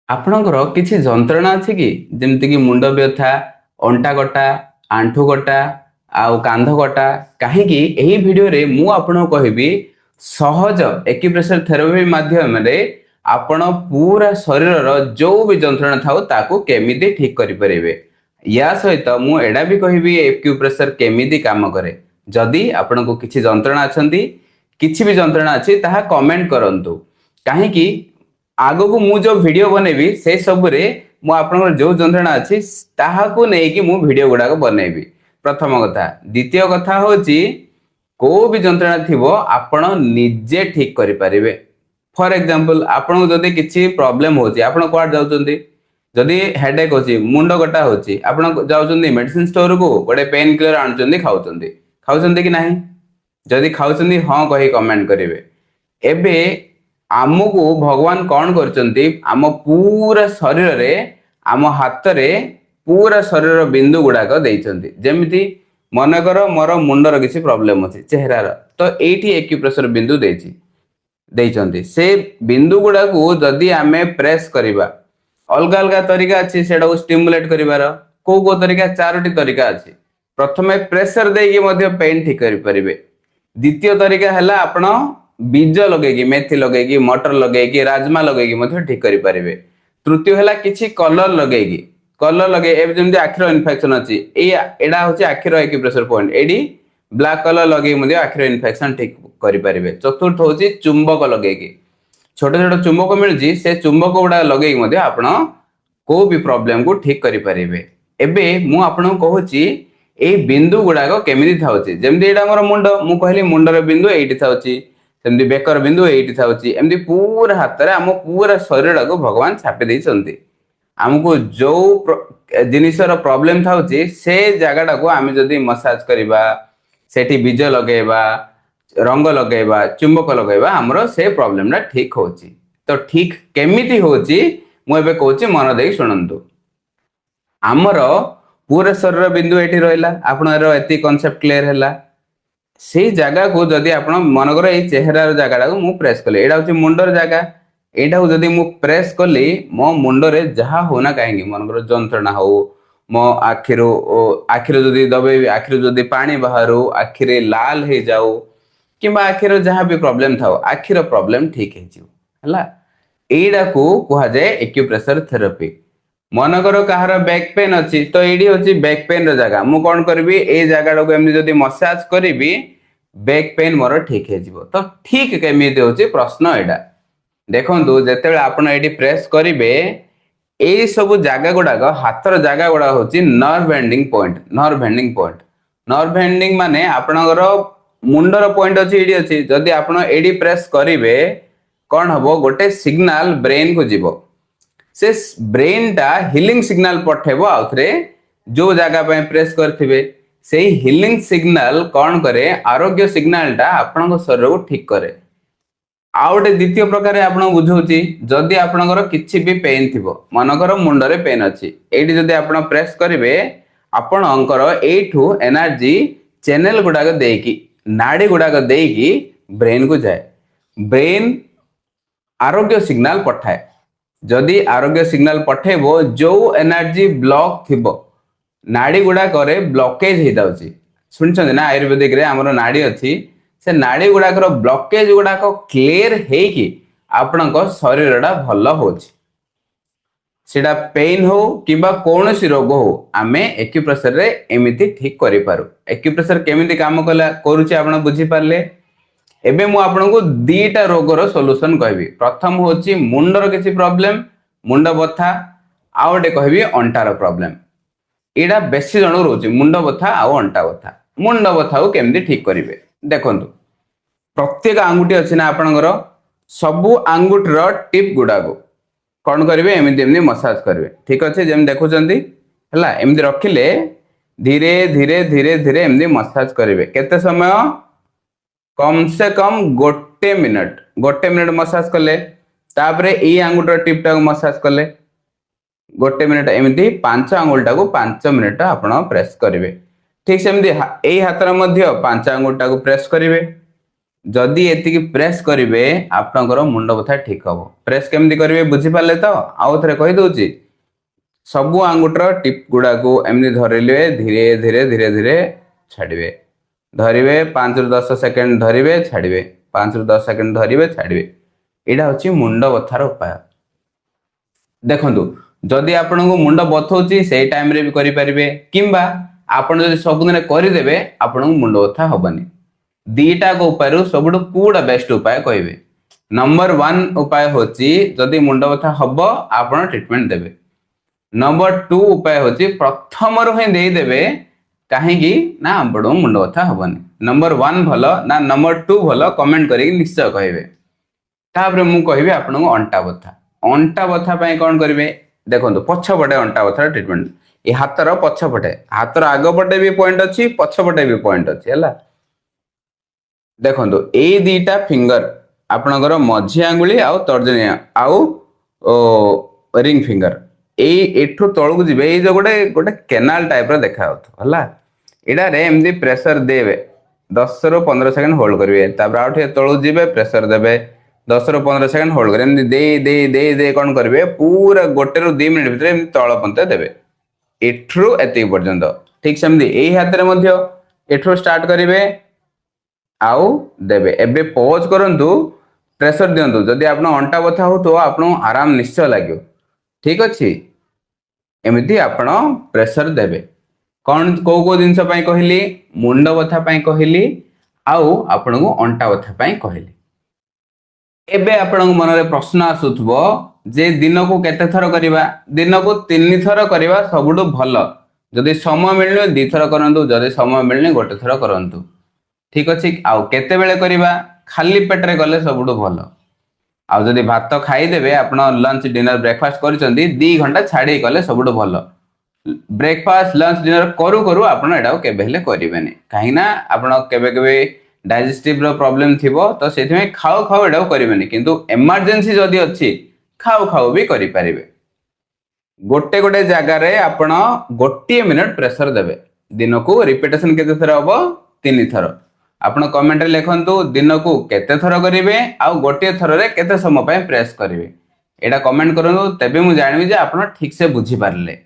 ଆପଣଙ୍କର କିଛି ଯନ୍ତ୍ରଣା ଅଛି କି ଯେମିତି କି ମୁଣ୍ଡ ବ୍ୟଥା, ଅଣ୍ଟା କଟା, ଆଣ୍ଠୁ କଟା ଆଉ କାନ୍ଧ କଟା? କାହିଁକି ଏହି ଭିଡିଓରେ ମୁଁ ଆପଣଙ୍କୁ କହିବି ସହଜ ଏକ୍ୟୁପ୍ରେସର ଥେରାପି ମାଧ୍ୟମରେ ଆପଣ ପୁରା ଶରୀରର ଯୋଉ ବି ଯନ୍ତ୍ରଣା ଥାଉ ତାକୁ କେମିତି ଠିକ କରିପାରିବେ। ୟା ସହିତ ମୁଁ ଏଡା ବି କହିବି ଏକ୍ୟୁପ୍ରେସର କେମିତି କାମ କରେ। ଯଦି ଆପଣଙ୍କୁ କିଛି ଯନ୍ତ୍ରଣା ଅଛନ୍ତି, କିଛି ବି ଯନ୍ତ୍ରଣା ଅଛି ତାହା କମେଣ୍ଟ କରନ୍ତୁ। କାହିଁକି ଆଗକୁ ମୁଁ ଯୋଉ ଭିଡିଓ ବନେଇବି ସେ ସବୁରେ ମୁଁ ଆପଣଙ୍କର ଯୋଉ ଯନ୍ତ୍ରଣା ଅଛି ତାହାକୁ ନେଇକି ମୁଁ ଭିଡିଓ ଗୁଡାକ ବନେଇବି। ପ୍ରଥମ କଥା। ଦ୍ୱିତୀୟ କଥା ହଉଛି କୋଉ ବି ଯନ୍ତ୍ରଣା ଥିବ ଆପଣ ନିଜେ ଠିକ କରିପାରିବେ। ଫର ଏକ୍ସାମ୍ପଲ ଆପଣଙ୍କୁ ଯଦି କିଛି ପ୍ରୋବ୍ଲେମ ହଉଛି, ଆପଣ କୁଆଡେ ଯାଉଛନ୍ତି? ଯଦି ହେଡେକ୍ ଅଛି, ମୁଣ୍ଡ କଟା ହଉଛି, ଆପଣ ଯାଉଛନ୍ତି ମେଡିସିନ ଷ୍ଟୋରକୁ, ଗୋଟେ ପେନ୍ କିଲର ଆଣୁଛନ୍ତି, ଖାଉଛନ୍ତି କି ନାହିଁ? ଯଦି ଖାଉଛନ୍ତି ହଁ କହି କମେଣ୍ଟ କରିବେ। ଏବେ ଆମକୁ ଭଗବାନ କଣ କରିଛନ୍ତି, ଆମ ପୁରା ଶରୀରରେ, ଆମ ହାତରେ ପୁରା ଶରୀରର ବିନ୍ଦୁ ଗୁଡାକ ଦେଇଛନ୍ତି। ଯେମିତି ମନେକର ମୋର ମୁଣ୍ଡର କିଛି ପ୍ରୋବ୍ଲେମ ଅଛି, ଚେହେରାର, ତ ଏଇଠି ଏକ୍ୟୁପ୍ରେସର ବିନ୍ଦୁ ଦେଇଛନ୍ତି। ସେ ବିନ୍ଦୁ ଗୁଡାକୁ ଯଦି ଆମେ ପ୍ରେସ୍ କରିବା, ଅଲଗା ଅଲଗା ତରିକା ଅଛି ସେଟାକୁ ଷ୍ଟିମୁଲେଟ କରିବାର। କୋଉ କୋଉ ତରିକା? 4ଟି ତରିକା ଅଛି। ପ୍ରଥମେ ପ୍ରେସର ଦେଇକି ମଧ୍ୟ ପେନ୍ ଠିକ କରିପାରିବେ। ଦ୍ୱିତୀୟ ତରିକା ହେଲା ଆପଣ ବୀଜ ଲଗେଇକି, ମେଥି ଲଗେଇକି, ମଟର ଲଗେଇକି, ରାଜମା ଲଗେଇକି ମଧ୍ୟ ଠିକ କରିପାରିବେ। ତୃତୀୟ ହେଲା କିଛି କଲର ଲଗେଇ, ଏବେ ଯେମିତି ଆଖିର ଇନଫେକ୍ସନ ଅଛି, ଏଇଟା ହଉଛି ଆଖିର ଏକ୍ୟୁପ୍ରେସର ପଏଣ୍ଟ। ଏଇଠି ବ୍ଲାକ୍ କଲର ଲଗେଇ ମଧ୍ୟ ଆଖିର ଇନଫେକ୍ସନ ଠିକ କରିପାରିବେ। ଚତୁର୍ଥ ହଉଛି ଚୁମ୍ବକ ଲଗେଇକି, ଛୋଟ ଛୋଟ ଚୁମ୍ବକ ମିଳୁଛି, ସେ ଚୁମ୍ବକ ଗୁଡା ଲଗେଇକି ମଧ୍ୟ ଆପଣ କୋଉ ବି ପ୍ରୋବ୍ଲେମ କୁ ଠିକ କରିପାରିବେ। ଏବେ ମୁଁ ଆପଣଙ୍କୁ କହୁଛି ଏଇ ବିନ୍ଦୁ ଗୁଡାକ କେମିତି ଥାଉଛି। ଯେମିତି ଏଇଟା ଆମର ମୁଣ୍ଡ, ମୁଁ କହିଲି ମୁଣ୍ଡର ବିନ୍ଦୁ ଏଇଠି ଥାଉଛି, ସେମିତି ବେକର ବିନ୍ଦୁ ଏଇଠି ଥାଉଛି। ଏମିତି ପୁରା ହାତରେ ଆମ ପୁରା ଶରୀରକୁ ଭଗବାନ ଛାପି ଦେଇଛନ୍ତି। ଆମକୁ ଯୋଉ ଜିନିଷର ପ୍ରୋବ୍ଲେମ ଥାଉଛି ସେ ଜାଗାଟାକୁ ଆମେ ଯଦି ମସାଜ କରିବା, ସେଠି ବୀଜ ଲଗେଇବା, ରଙ୍ଗ ଲଗେଇବା, ଚୁମ୍ବକ ଲଗେଇବା, ଆମର ସେ ପ୍ରୋବ୍ଲେମଟା ଠିକ ହଉଛି। ତ ଠିକ କେମିତି ହଉଛି ମୁଁ ଏବେ କହୁଛି, ମନ ଦେଇ ଶୁଣନ୍ତୁ। ଆମର ପୁରା ଶରୀର ବିନ୍ଦୁ ଏଠି ରହିଲା, ଆପଣଙ୍କର ଏତିକି କନସେପ୍ଟ କ୍ଲିୟର ହେଲା। ସେଇ ଜାଗାକୁ ଯଦି ଆପଣ ମନେକର ଏଇ ଚେହେରାର ଜାଗାଟାକୁ ମୁଁ ପ୍ରେସ୍ କଲି, ଏଇଟା ହଉଛି ମୁଣ୍ଡର ଜାଗା, ଏଇଟାକୁ ଯଦି ମୁଁ ପ୍ରେସ୍ କଲି, ମୋ ମୁଣ୍ଡରେ ଯାହା ହଉନା କାହିଁକି, ମନେକର ଯନ୍ତ୍ରଣା ହଉ, ମୋ ଆଖିରୁ ଯଦି ଦବେଇବି, ଆଖିରୁ ଯଦି ପାଣି ବାହାରୁ, ଆଖିରେ ଲାଲ ହେଇଯାଉ, କିମ୍ବା ଆଖିର ଯାହା ବି ପ୍ରୋବ୍ଲେମ ଥାଉ, ଆଖିର ପ୍ରୋବ୍ଲେମ ଠିକ ହେଇଯିବ ହେଲା। ଏଇଟାକୁ କୁହାଯାଏ ଏକ୍ୟୁପ୍ରେସର ଥେରାପି। ମନେକର କାହାର ବ୍ୟାକ୍ ପେନ୍ ଅଛି, ତ ଏଇଠି ହଉଛି ବ୍ୟାକ୍ ପେନ୍ ର ଜାଗା। ମୁଁ କଣ କରିବି, ଏଇ ଜାଗାଟାକୁ ଏମିତି ଯଦି ମସାଜ କରିବି, ବ୍ୟାକ୍ ପେନ୍ ମୋର ଠିକ ହେଇଯିବ। ତ ଠିକ କେମିତି ହଉଛି ପ୍ରଶ୍ନ ଏଇଟା। ଦେଖନ୍ତୁ, ଯେତେବେଳେ ଆପଣ ଏଇଠି ପ୍ରେସ୍ କରିବେ, ଏଇ ସବୁ ଜାଗା ଗୁଡାକ, ହାତର ଜାଗା ଗୁଡାକ ହଉଛି nerve ending point. Nerve ending ମାନେ ଆପଣଙ୍କର ମୁଣ୍ଡର ପଏଣ୍ଟ ଅଛି, ଏଇଠି ଅଛି। ଯଦି ଆପଣ ଏଇଠି ପ୍ରେସ୍ କରିବେ, କଣ ହବ, ଗୋଟେ ସିଗ୍ନାଲ ବ୍ରେନ କୁ ଯିବ। ସେ ବ୍ରେନ ଟା ହିଲିଂ ସିଗ୍ନାଲ ପଠେଇବ ଆଉଥରେ ଯୋଉ ଜାଗା ପାଇଁ ପ୍ରେସ୍ କରିଥିବେ। ସେଇ ହିଲିଂ ସିଗ୍ନାଲ କଣ କରେ, ଆରୋଗ୍ୟ ସିଗ୍ନାଲ ଟା ଆପଣଙ୍କ ଶରୀରକୁ ଠିକ କରେ। ଆଉ ଗୋଟେ ଦ୍ୱିତୀୟ ପ୍ରକାର ଆପଣଙ୍କୁ ବୁଝଉଛି, ଯଦି ଆପଣଙ୍କର କିଛି ବି ପେନ୍ ଥିବ, ମନେକର ମୁଣ୍ଡରେ ପେନ୍ ଅଛି, ଏଇଠି ଯଦି ଆପଣ ପ୍ରେସ୍ କରିବେ, ଆପଣଙ୍କର ଏଇଠୁ ଏନର୍ଜି ଚ୍ୟାନେଲ ଗୁଡାକ ଦେଇକି, ନାଡି ଗୁଡାକ ଦେଇକି ବ୍ରେନ କୁ ଯାଏ। ବ୍ରେନ ଆରୋଗ୍ୟ ସିଗ୍ନାଲ ପଠାଏ। ଯଦି ଆରୋଗ୍ୟ ସିଗ୍ନାଲ ପଠେଇବ, ଯୋଉ ଏନର୍ଜି ବ୍ଲକ ଥିବ, ନାଡି ଗୁଡାକରେ ବ୍ଲକେଜ ହେଇଯାଉଛି। ଶୁଣିଛନ୍ତି ନା, ଆୟୁର୍ବେଦିକ ରେ ଆମର ନାଡି ଅଛି, ସେ ନାଡି ଗୁଡାକର ବ୍ଲକେଜ ଗୁଡାକ କ୍ଲିୟର ହେଇକି ଆପଣଙ୍କ ଶରୀରଟା ଭଲ ହଉଛି। ସେଟା ପେନ୍ ହଉ କିମ୍ବା କୌଣସି ରୋଗ ହଉ, ଆମେ ଏକ୍ୟୁପ୍ରେସରରେ ଏମିତି ଠିକ କରିପାରୁ। ଏକ୍ୟୁପ୍ରେସର କେମିତି କାମ କରୁଛି ଆପଣ ବୁଝିପାରିଲେ। ଏବେ ମୁଁ ଆପଣଙ୍କୁ ଦିଟା ରୋଗର ସଲ୍ୟୁସନ କହିବି। ପ୍ରଥମ ହଉଛି ମୁଣ୍ଡର କିଛି ପ୍ରୋବ୍ଲେମ, ମୁଣ୍ଡ ବଥା, ଆଉ ଗୋଟେ କହିବି ଅଣ୍ଟାର ପ୍ରୋବ୍ଲେମ। ଏଇଟା ବେଶୀ ଜଣକୁ ରହୁଛି, ମୁଣ୍ଡ ବଥା ଆଉ ଅଣ୍ଟା ବଥା। ମୁଣ୍ଡ ବଥାକୁ କେମିତି ଠିକ କରିବେ, ଦେଖନ୍ତୁ। ପ୍ରତ୍ୟେକ ଆଙ୍ଗୁଠି ଅଛି ନା ଆପଣଙ୍କର, ସବୁ ଆଙ୍ଗୁଠିର ଟିପ ଗୁଡାକୁ କଣ କରିବେ, ଏମିତି ଏମିତି ମସାଜ କରିବେ। ଠିକ ଅଛି, ଯେମିତି ଦେଖୁଛନ୍ତି ହେଲା। ଏମିତି ରଖିଲେ ଧୀରେ ଧୀରେ ଧୀରେ ଧୀରେ ଏମିତି ମସାଜ କରିବେ। କେତେ ସମୟ? କମ ସେ କମ ଗୋଟେ ମିନିଟ ମସାଜ କଲେ। ତାପରେ ଏଇ ଆଙ୍ଗୁଠିର ଟିପ ଟାକୁ ମସାଜ କଲେ 1 ମିନିଟ। ଏମିତି 5 ଆଙ୍ଗୁଳିଟାକୁ 5 ମିନିଟ ଆପଣ ପ୍ରେସ୍ କରିବେ। ଠିକ ସେମିତି ଏଇ ହାତରେ ମଧ୍ୟ 5 ଆଙ୍ଗୁଳିଟାକୁ ପ୍ରେସ୍ କରିବେ। जदि एतिकी प्रेस करेंगे आपणकर मुंड बथा ठीक हम। प्रेस केमती करेंगे बुझीपारे तो आउ थे कहीदे सबू आंगुठर टिप गुड़ा को एमती धरले धीरे धीरे धीरे धीरे छाड़े धरवे 5 ରୁ 10 सेकेंड धरवे छाड़े 5 ରୁ 10 सेकेंड धरवे छाड़े। यहाँ हूँ मुंड बथार उपाय। देखु जदि आपण को मुंड बथौची से टाइम रे भी करें किंबा आपण जब सबुदिन करदे आपण मुंड बथा हेनी। दीटा उपाय सब कौटा बेस्ट उपाय कहे। नंबर 1 उपाय हूँ जदि मुंड बथा हम आप ट्रिटमेंट देवे। नंबर 2 उपाय हूँ प्रथम ही देदेवे कहीं ना आपण मुंड बथा हेनी। नंबर 1 भल ना नंबर 2 भल कमेंट कर निश्चय कहे। तापर मु कहि आपण अंटा बथा। अंटा बथा कौन करेंगे देखो पछपटे अंटा बथार ट्रिटमेंट ये हाथर पछपटे हाथर आगपटे भी पॉइंट अच्छी पछपटे भी पॉइंट अच्छी है। देखो ये दीटा फिंगर आपणकर मझी आंगुली आउ तर्जनी आउ रिंग फिंगर एठू तलू जी ये जो गोटे गोटे केनाल टाइप देखा है। यहाँ एमती प्रेसर देवे 10 ରୁ 15 सेकेंड होल्ड करेंगे आउ तलू जी प्रेसर देवे 10 ରୁ 15 सेकेंड होल्ड करेंगे दे दे दे दे कौन करेंगे पूरा 1 ରୁ 2 मिनट भितर तल पंते देवे एठू एति पर्यंत। ठीक सेमती यही हाथ में एठू स्टार्ट करेंगे आउ देवे एबे पॉज करंतु प्रेशर दियंतु जदि आपण अंटा बथा हो तो आपण आराम निश्चय लागो। ठीक अच्छे एमती आपण प्रेशर देवे कौन को जिनस कहली मुंड बथा कहली आउ आपण को अंटा बथा कहली। एबे आपण मन रे प्रश्न आसुथबो जे दिन को केते थर करबा दिन को 3 थर करबा सबुठु भल। जदि समय मिलने 2 थर करंतु जदि समय मिलने 1 थर करंतु। ठीक अच्छे आउ केते बेले करबा खाली पेटरे गले सबुठु भल। आउ जदि भात खाईदेवे आपण लंच डिनर ब्रेकफास्ट करचंदी 2 घंटा छाड़ी गले सबुठु भल। ब्रेकफास्ट लंच डिनर करू करू आपण एडा केबे हेले करिवेनी काहे ना आपण केबे केबे डाइजेस्टिव रो प्रॉब्लम थिबो तो सेथि में खाओ खाओ एडा करिवेनी किंतु इमरजेंसी जदि अछि खाओ खाओ भी करि परिबे। गोटे गोटे जगह रे आपण 1 मिनिट प्रेशर देवे दिन को रिपीटेशन केते थर हबो 3 थर। आपण कमेंट रे लिखंतु दिन को केते थर करिवे आउ गोटे थर रे केते समय पय प्रेस करिवे एडा कमेंट करंतु तबे मु जानबी जे आपण ठीक से बुझी पारले।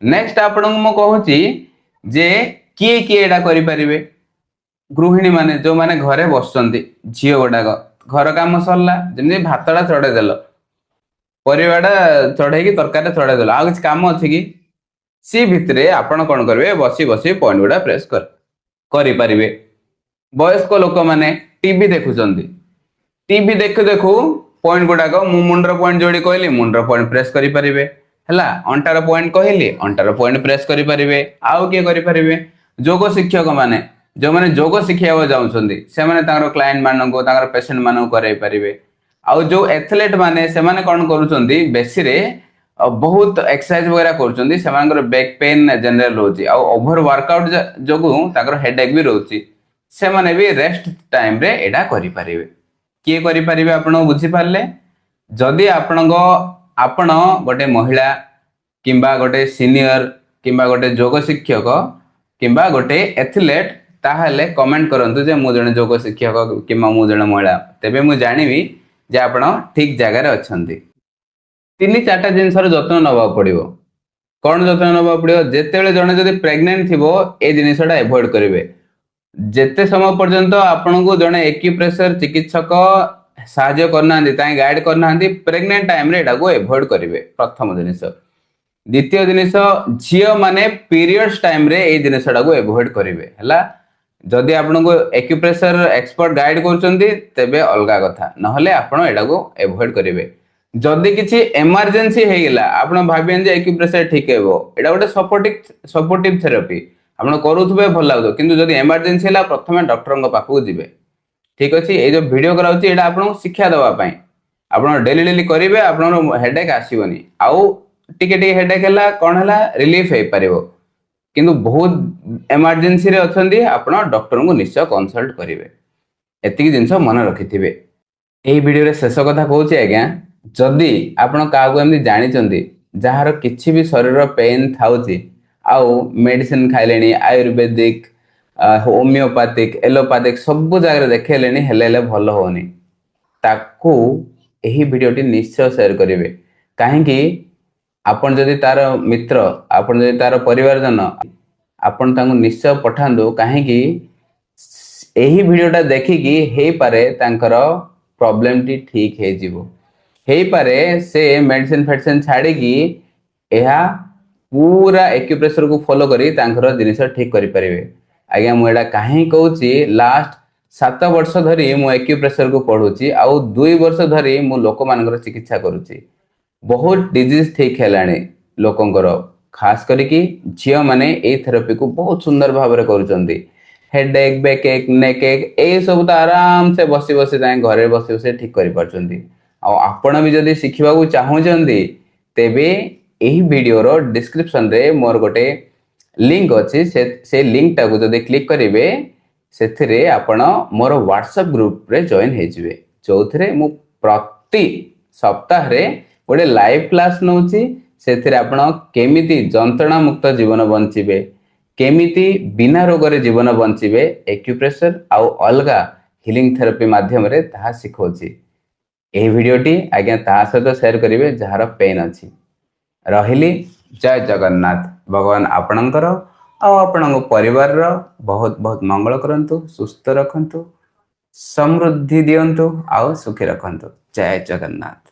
नेक्स्ट आपण मु कहूची जे किए किए एडा करि परिवे गृहिणी माने जो माने घरे बसचंती झियो गोडा घर काम सरला जेमि भातडा चढ़े देल परिवाडा चढ़े की तरकारी चढ़े देल आ किछ काम अछि कि सी भितरे आपण कोन करबे बसी बसी पॉइंट गुडा प्रेस करि परिवे। वयस्क लोक माने टीवी देखुचंती टीवी देखु देखु पॉइंट गुडाक मु मुंडर पॉइंट जोड़ी कहली मुंडर पॉइंट प्रेस करि परिवे हला अंटार पॉइंट कहली अंटार पॉइंट प्रेस करि परिवे। आउ के करि परिवे योग शिक्षक माने जो माने योग शिखिया जाउछंती से माने तांगर क्लाइंट मानको तांगर पेशेंट मानको करै परिवे। आउ जो एथलेट माने से माने कोन करूछंती बेसी रे बहुत एक्सरसाइज वगैरह करूछंती से मानकर बैक पेन जनरल रोची आउ ओवर वर्कआउट जोगु तांगर हेडेक भी रोची से माने भी रेस्ट टाइम रे एडा करि परिवे। किए करि परिवे आपण बुझी पारले जदि आपणको आपण गोटे महिला किंबा गोटे सीनियर किंबा गोटे योग शिक्षक किंबा गोटे एथलेट ताहले कमेंट करंतु जे मु जने योग शिक्षक किंबा मु जने महिला तेबे मु जानिबी जे आपण ठीक जगह रे अछंती। 3-4टा जिनसर जत्न नबा पड़िबो कोन जत्न नबा पड़िबो जेतेबेले जने जदि प्रेग्नेंट थिबो ए जिनिसटा अवॉइड करिवे। जेते समय पर्यंत आपण को जने एक्यूप्रेशर चिकित्सक साहाय्य करना गाइड करना प्रेग्नेंट टाइम रे एटा को अवॉइड करिवे प्रथम जिनिस। द्वितीय जिनिस झियो माने पीरियड्स टाइम रे ए जिनिसटा को अवॉइड करिवे हला। जदि आपण को एक्यूप्रेशर एक्सपर्ट गाइड करचंदी तेबे अलगा कथा नहले आपण एटा को अवॉइड करिवे। जदि किछि इमरजेंसी हे गेला आपण भाबियन जे एक्यूप्रेशर ठीक हेबो एटा गोटे सपोर्टिव थेरेपी आपण करूथबे भल लागो किंतु जदि इमरजेंसी हला प्रथमे डॉक्टर को पाखु जिवे। ठीक अछि ए जो वीडियो कराउची एटा आपण शिक्षा देबा पई आपण डेली डेली करिवे आपण हेडेक आसीबनी आउ टिके टिके हेडेक हला कोन हला रिलीफ हे परिबो किंतु बहुत इमरजेंसी रे अछंदी आपण डॉक्टर को निश्चय कंसल्ट करिवे। एतिकी जिंस मन रखिथिबे। एही वीडियो रे शेष कथा कहूची आज्ञा जदि आपण कागो एमि जानि चंदी जहार किछि भी शरीर पेन थाउची आउ मेडिसिन खाइलेनी आयुर्वेदिक होमियोपैथिक एलोपैथिक सब जगह देखेले हेले भल होनी ताकू यही वीडियोटी निश्चय शेयर करेंगे कहीं आपण जदि तार मित्र आपण जदि तार परिवारजन आपण तांको निश्चय पठांदु कहीं यही वीडियोटा देखिकी हे पारे तांकर प्रॉब्लम टी ठीक हे जीवो हे पारे से मेडिसिन फेडिसिन छाड़िकी यह पूरा एक्यूप्रेशर को फॉलो करी तांकर जिनिस ठीक करि परिबे आज्ञा मु एटा काहे कहूची लास्ट 7 वर्ष धरी मु एक्यूप्रेशर को पढ़ुची आउ 2 वर्ष धरी मु लोक मानकर चिकित्सा करूची बहुत डिजीज ठीक हेलाणी लोकंकर खास करिकी झियो माने ए थेरेपी को बहुत सुंदर भाव में करूचंदी हेडेक बैकएक नेकएक ए सब तो आराम से बसी बसी घरे बसी बसी ठीक करि पारचंदी आपण भी जदि शिखिबा को चाहूचंदी तेबे एही वीडियो रो डिस्क्रिप्शन रे मोर गोटे लिंक अच्छी से लिंक टाको जदि क्लिक करेंगे से आपण मोर व्हाट्सएप ग्रुप रे जॉइन हो जो थे मु प्रति सप्ताह रे गोटे लाइव क्लास नौची से आपण केमिति जंत्रणा मुक्त जीवन बंचिबे केमिति बिना रोग रे जीवन बंचिबे एक्यूप्रेशर आउ अलगा हिलिंग थेरेपी माध्यम रे ताहा सिखौची एही वीडियोटी आज्ञा ताहा सहित शेयर करेंगे जार पेन अच्छी रहिली जय जगन्नाथ भगवान आपणकर आपण परिवार बहुत बहुत मंगल करंतु सुस्थ रखंतु समृद्धि दियंतु आउ सुखी रखंतु जय जगन्नाथ।